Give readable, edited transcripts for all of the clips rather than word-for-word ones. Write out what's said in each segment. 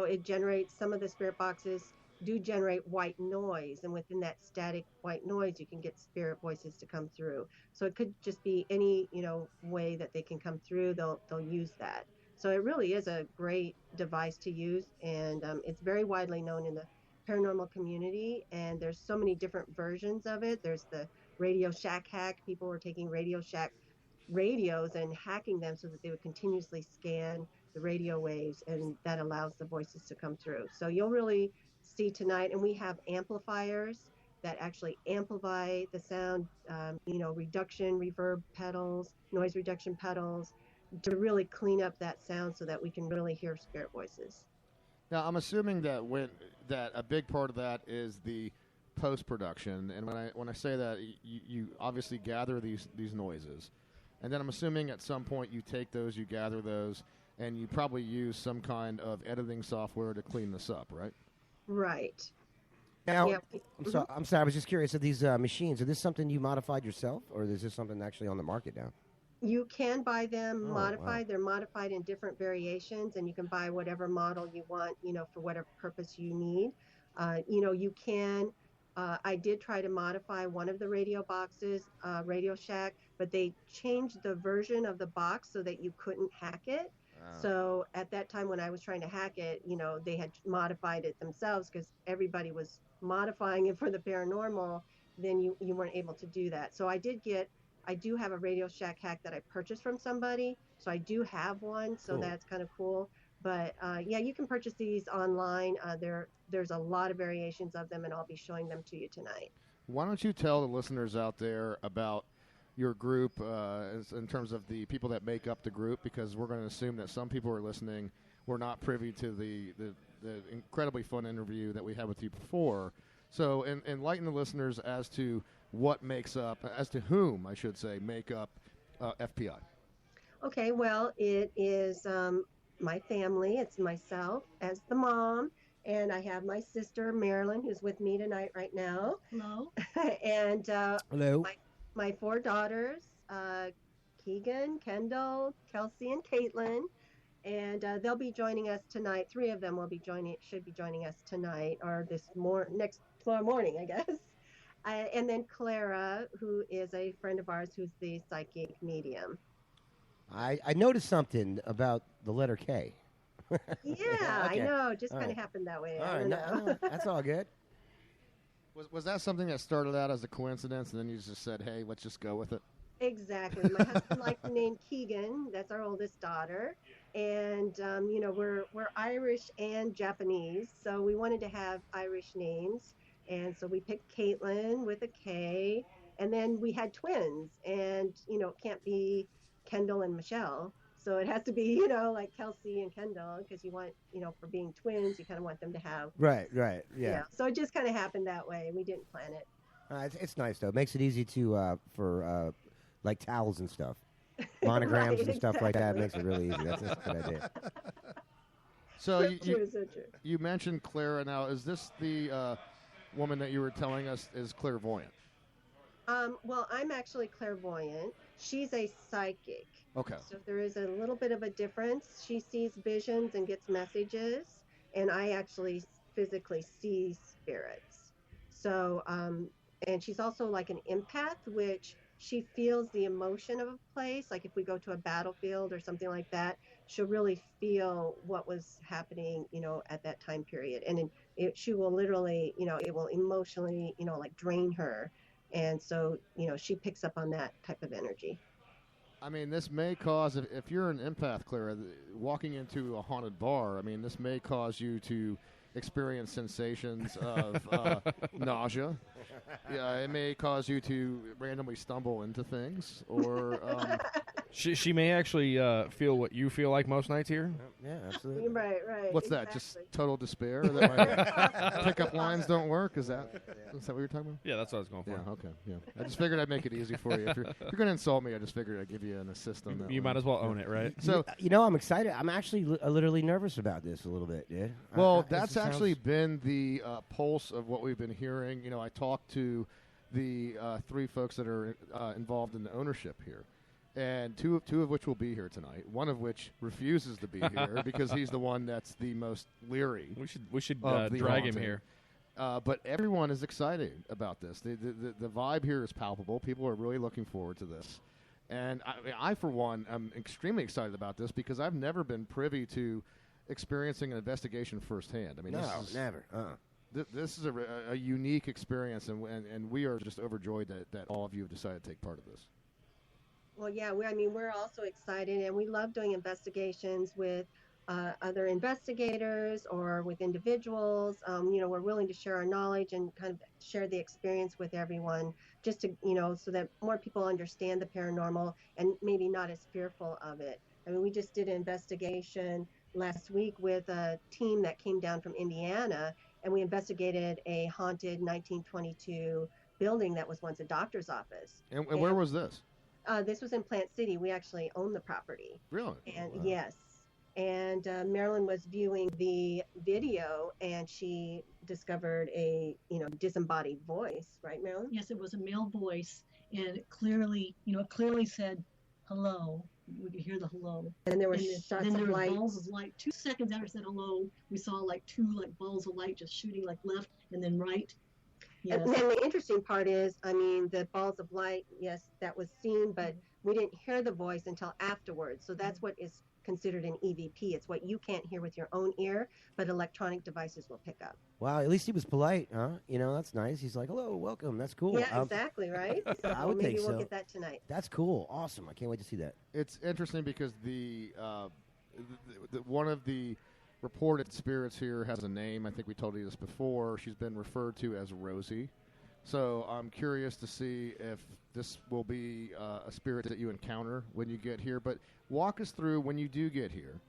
it generates, some of the spirit boxes do generate white noise, and within that static white noise you can get spirit voices to come through. So it could just be any, way that they can come through, they'll use that. So it really is a great device to use, and it's very widely known in the paranormal community, and there's so many different versions of it. There's the Radio Shack hack. People were taking Radio Shack radios and hacking them so that they would continuously scan the radio waves, and that allows the voices to come through. So you'll really see tonight, and we have amplifiers that actually amplify the sound, reduction, reverb pedals, noise reduction pedals, to really clean up that sound so that we can really hear spirit voices. Now, I'm assuming that a big part of that is the post production, and when I say that, you obviously gather these noises, and then I'm assuming at some point you take those, you gather those, and you probably use some kind of editing software to clean this up, right? Right. Now, Yeah. I'm sorry. I was just curious. Of these machines, are this something you modified yourself, or is this something actually on the market now? You can buy them Oh, modified. wow. They're modified in different variations, and you can buy whatever model you want, for whatever purpose you need. You can. I did try to modify one of the radio boxes, Radio Shack, but they changed the version of the box so that you couldn't hack it. So at that time when I was trying to hack it, they had modified it themselves because everybody was modifying it for the paranormal. Then you weren't able to do that. So I do have a Radio Shack hack that I purchased from somebody. So I do have one. So Cool. that's kind of cool. But yeah, you can purchase these online. There's a lot of variations of them, and I'll be showing them to you tonight. Why don't you tell the listeners out there about your group in terms of the people that make up the group, because we're going to assume that some people are listening were not privy to the incredibly fun interview that we had with you before. So enlighten the listeners as to what makes up, as to whom, I should say, make up FPI. Okay, well, it is my family. It's myself as the mom, and I have my sister Marilyn, who's with me tonight right now. Hello. And Hello. my four daughters, Keegan, Kendall, Kelsey, and Caitlin, and they'll be joining us tonight. Three of them should be joining us tonight, or next tomorrow morning, I guess. And then Clara, who is a friend of ours, who's the psychic medium. I noticed something about the letter K. Yeah, Okay. I know. Just All kind of right. happened that way. All I right, don't know. that's all good. Was that something that started out as a coincidence, and then you just said, "Hey, let's just go with it"? Exactly. My husband liked the name Keegan. That's our oldest daughter, and we're Irish and Japanese, so we wanted to have Irish names, and so we picked Caitlin with a K, and then we had twins, and it can't be Kendall and Michelle, so it has to be like Kelsey and Kendall, because you want, for being twins, you kind of want them to have. Right, yeah. So it just kind of happened that way. We didn't plan it. It's nice though. It makes it easy to for like towels and stuff, monograms Right, and stuff like that. exactly. Makes it really easy. That's a good idea. So So you, true, so true. you mentioned Clara. Now, is this the woman that you were telling us is clairvoyant? Well, I'm actually clairvoyant. She's a psychic. Okay. So there is a little bit of a difference. She sees visions and gets messages, and I actually physically see spirits. So, and she's also like an empath, which she feels the emotion of a place. Like if we go to a battlefield or something like that, she'll really feel what was happening, at that time period. And she will literally, it will emotionally, like drain her. And so, she picks up on that type of energy. I mean, this may cause, if you're an empath, Clara, walking into a haunted bar, I mean, this may cause you to experience sensations of nausea. Yeah, it may cause you to randomly stumble into things, or She may actually feel what you feel like most nights here. Yeah, absolutely. Right, right. what's that? Just exactly. total despair? That my pickup lines don't work? Is that what you're talking about? Yeah, that's what I was going for. Yeah, okay, yeah. I just figured I'd make it easy for you. If you're going to insult me, I just figured I'd give you an assist on that. You one. might as well own it, right? So, I'm excited. I'm actually literally nervous about this a little bit, dude. well, This that's actually been the pulse of what we've been hearing. I talked to the three folks that are involved in the ownership here, and two of which will be here tonight. One of which refuses to be here because he's the one that's the most leery. We should of the drag him haunting. here. But everyone is excited about this. The vibe here is palpable. People are really looking forward to this. And I, for one, am extremely excited about this because I've never been privy to experiencing an investigation firsthand. I mean, never. This is a unique experience, and we are just overjoyed that all of you have decided to take part of this. Well, yeah, we're also excited, and we love doing investigations with other investigators or with individuals. We're willing to share our knowledge and kind of share the experience with everyone, just to, so that more people understand the paranormal and maybe not as fearful of it. I mean, we just did an investigation last week with a team that came down from Indiana, and we investigated a haunted 1922 building that was once a doctor's office. And where was this? This was in Plant City. We actually own the property. Really? And Wow. yes. And Marilyn was viewing the video, and she discovered a, disembodied voice, right, Marilyn? Yes, it was a male voice, and it clearly said hello. We could hear the hello. And there were And shots then of there were light. balls of light. 2 seconds after it said hello, we saw like two balls of light just shooting like left and then right. Yes. And then the interesting part is, the balls of light, yes, that was seen, but we didn't hear the voice until afterwards. So that's what is considered an EVP. It's what you can't hear with your own ear, but electronic devices will pick up. Wow, at least he was polite, huh? That's nice. He's like, hello, welcome. That's cool. Yeah, exactly, right? So I would maybe think we'll so. get that tonight. That's cool. Awesome. I can't wait to see that. It's interesting because the one of the reported spirits here has a name. I think we told you this before. She's been referred to as Rosie. So I'm curious to see if this will be a spirit that you encounter when you get here. But walk us through when you do get here,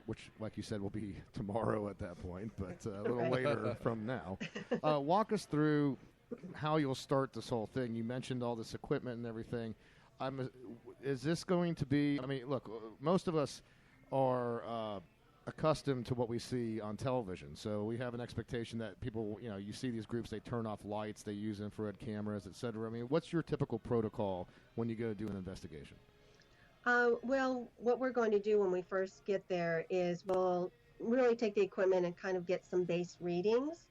which, like you said, will be tomorrow at that point, but a little Right. later from now. Walk us through how you'll start this whole thing. You mentioned all this equipment and everything. Is this going to be? I mean, look, most of us are accustomed to what we see on television, so we have an expectation that people, you see these groups, they turn off lights, they use infrared cameras, etc. I mean, what's your typical protocol when you go to do an investigation? Well, what we're going to do when we first get there is we'll really take the equipment and kind of get some base readings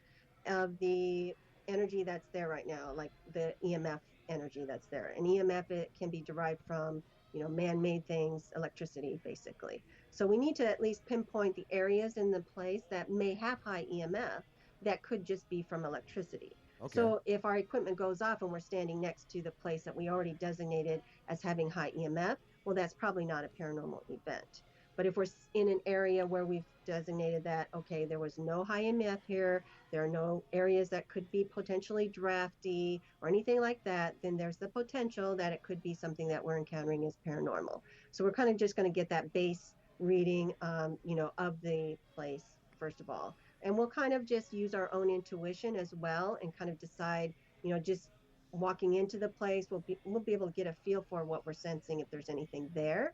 of the energy that's there right now, like the EMF energy that's there. And EMF, it can be derived from, man-made things, electricity, basically. So we need to at least pinpoint the areas in the place that may have high EMF that could just be from electricity. Okay. So if our equipment goes off and we're standing next to the place that we already designated as having high EMF, well, that's probably not a paranormal event. But if we're in an area where we've designated that, okay, there was no high EMF here, there are no areas that could be potentially drafty or anything like that, then there's the potential that it could be something that we're encountering as paranormal. So we're kind of just going to get that base reading, of the place, first of all. And we'll kind of just use our own intuition as well and kind of decide, just walking into the place, we'll be able to get a feel for what we're sensing, if there's anything there.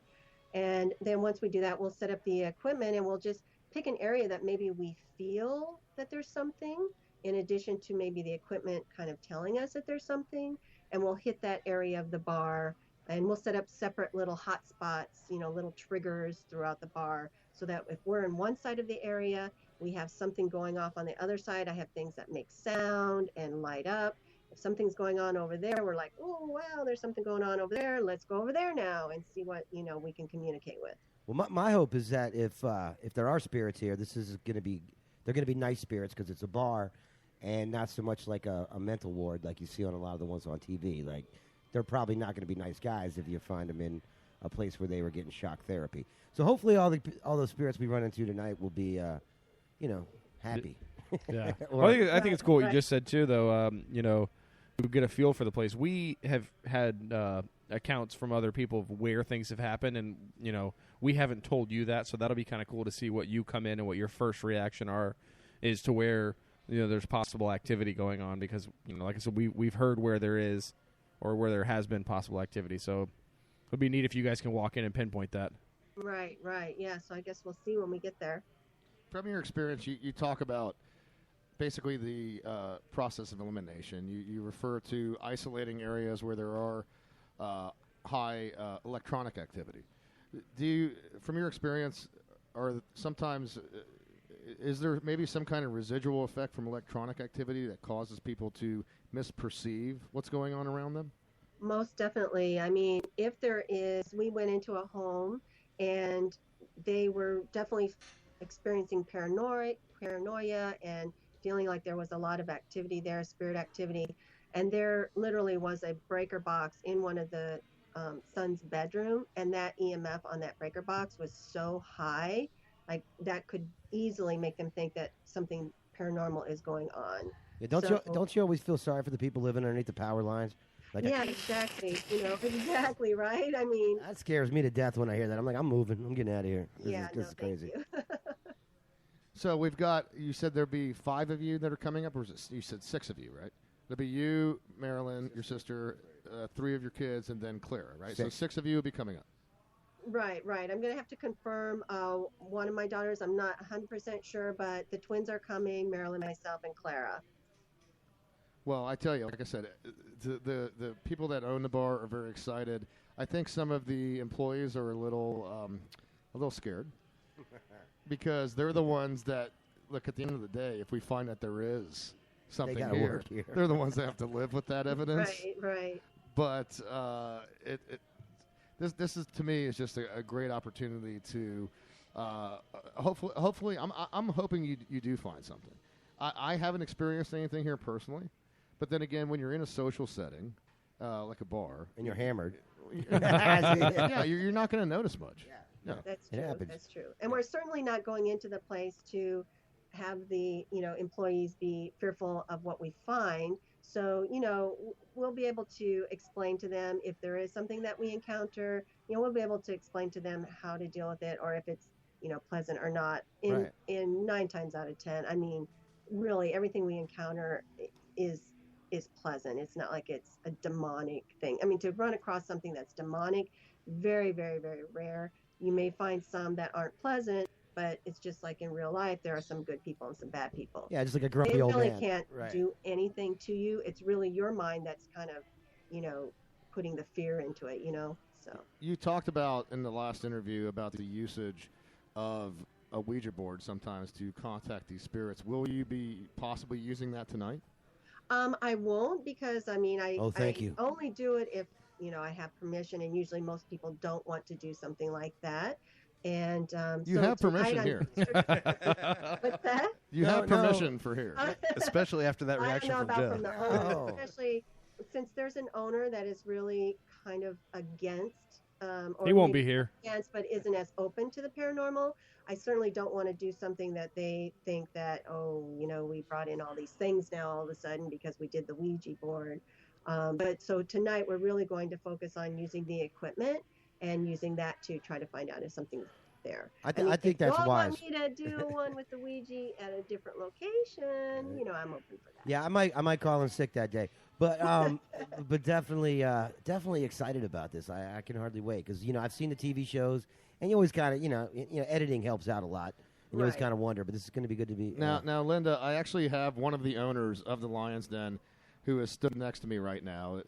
And then once we do that, we'll set up the equipment and we'll just pick an area that maybe we feel that there's something, in addition to maybe the equipment kind of telling us that there's something. And we'll hit that area of the bar, and we'll set up separate little hot spots, little triggers throughout the bar, so that if we're in one side of the area, we have something going off on the other side. I have things that make sound and light up. If something's going on over there, we're like, oh, wow, there's something going on over there. Let's go over there now and see what, we can communicate with. Well, my hope is that if there are spirits here, they're going to be nice spirits because it's a bar, and not so much like a mental ward like you see on a lot of the ones on TV. Like, they're probably not going to be nice guys if you find them in a place where they were getting shock therapy. So hopefully all those spirits we run into tonight will be, happy. Yeah. Or- Well, I think it's cool what Right. you just said too, though. We get a feel for the place. We have had accounts from other people of where things have happened, and we haven't told you that, so that'll be kind of cool to see what you come in and what your first reaction is to where there's possible activity going on, because like I said, we've heard where there is or where there has been possible activity. So it'll be neat if you guys can walk in and pinpoint that. Right. Yeah, so I guess we'll see when we get there. From your experience, you talk about basically the process of elimination. You refer to isolating areas where there are high electronic activity. Do you, from your experience, are sometimes is there maybe some kind of residual effect from electronic activity that causes people to misperceive what's going on around them? Most definitely. I mean, if there is, we went into a home and they were definitely experiencing paranoia and feeling like there was a lot of activity there, spirit activity. And there literally was a breaker box in one of the son's bedroom, and that EMF on that breaker box was so high, like that could easily make them think that something paranormal is going on. Yeah, don't you always feel sorry for the people living underneath the power lines? Like yeah, exactly. Exactly, right? I mean, that scares me to death when I hear that. I'm like, I'm moving. I'm getting out of here. This is thank crazy. you. So we've got, you said there'd be 5 of you that are coming up, or you said 6 of you, right? There'll be you, Marilyn, your sister, 3 of your kids, and then Clara, right? 6. So 6 of you will be coming up. Right. I'm going to have to confirm one of my daughters. I'm not 100% sure, but the twins are coming, Marilyn, myself, and Clara. Well, I tell you, like I said, the people that own the bar are very excited. I think some of the employees are a little scared because they're the ones that, look, at the end of the day, if we find that there is something here, they're the ones that have to live with that evidence. Right. But this is, to me, is just a great opportunity to hopefully I'm hoping you do find something. I haven't experienced anything here personally, but then again, when you're in a social setting like a bar and you're hammered, yeah, you're not going to notice much. Yeah. That's It true. happens. That's true. And we're certainly not going into the place to have the employees be fearful of what we find. So we'll be able to explain to them if there is something that we encounter. We'll be able to explain to them how to deal with it, or if it's pleasant or not. In 9 times out of 10, I mean, really everything we encounter is pleasant. It's not like it's a demonic thing. I mean, to run across something that's demonic, very, very, very rare. You may find some that aren't pleasant, but it's just like in real life, there are some good people and some bad people. Yeah, just like a grumpy they old really man. can't do anything to you. It's really your mind that's kind of, putting the fear into it, So You talked about in the last interview about the usage of a Ouija board sometimes to contact these spirits. Will you be possibly using that tonight? I won't, because I mean, I thank you. only do it if I have permission, and usually most people don't want to do something like that. And you so have permission tonight here. What's that? You have permission for here, especially after that reaction I don't know from about Joe. from the owner, especially since there's an owner that is really kind of against. Or He won't maybe be here. Against, but isn't as open to the paranormal. I certainly don't want to do something that they think that, we brought in all these things now all of a sudden because we did the Ouija board. But so tonight we're really going to focus on using the equipment and using that to try to find out if something's there. I think that's wise. If you all want me to do one with the Ouija at a different location, I'm open for that. Yeah, I might call in sick that day, but but definitely excited about this. I can hardly wait because I've seen the TV shows, and you always kind of editing helps out a lot, and you always kind of wonder. But this is going to be good to be. Now, Linda, I actually have one of the owners of the Lions Den who is stood next to me right now.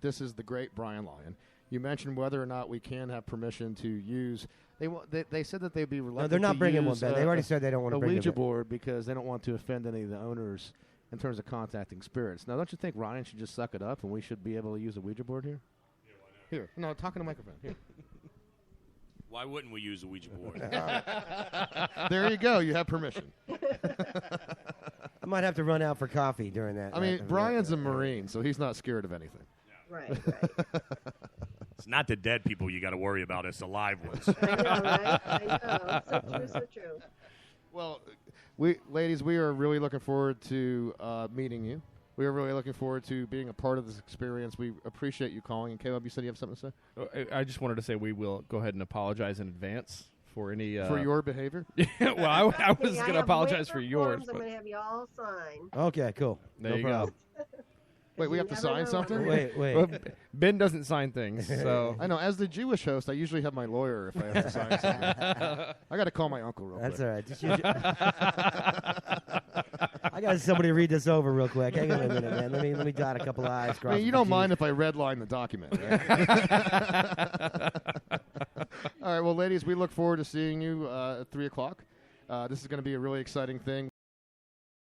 This is the great Brian Lyon. You mentioned whether or not we can have permission to use. They said that they'd be reluctant. No, they're not to bringing use one back. They already said they don't want to bring a Ouija it. board because they don't want to offend any of the owners in terms of contacting spirits. Now, don't you think Ryan should just suck it up and we should be able to use a Ouija board here? Yeah, why not? Here, no, talking to microphone. Here. Why wouldn't we use a Ouija board? There you go. You have permission. I might have to run out for coffee during that. I mean, Brian's a Marine, so he's not scared of anything. Right. It's not the dead people you got to worry about; it's the live ones. I know, right? I know. So true. Well, ladies, we are really looking forward to meeting you. We are really looking forward to being a part of this experience. We appreciate you calling. And Caleb, you said you have something to say? I just wanted to say we will go ahead and apologize in advance for any for your behavior. Well, I was Hey, going to have apologize for waiver yours. forms I'm going to have you all sign. Okay, cool. There No you problem. go. Wait, we You have to never sign know something? when Wait. Well, Ben doesn't sign things, so I know. As the Jewish host, I usually have my lawyer if I have to sign something. I got to call my uncle real That's quick. all right. Just use your, I I got somebody read this over real quick. Hang on a minute, man. Let me dot a couple of I's. I mean, you don't mind if I redline the document, right? All right, well, ladies, we look forward to seeing you at 3 o'clock. This is going to be a really exciting thing.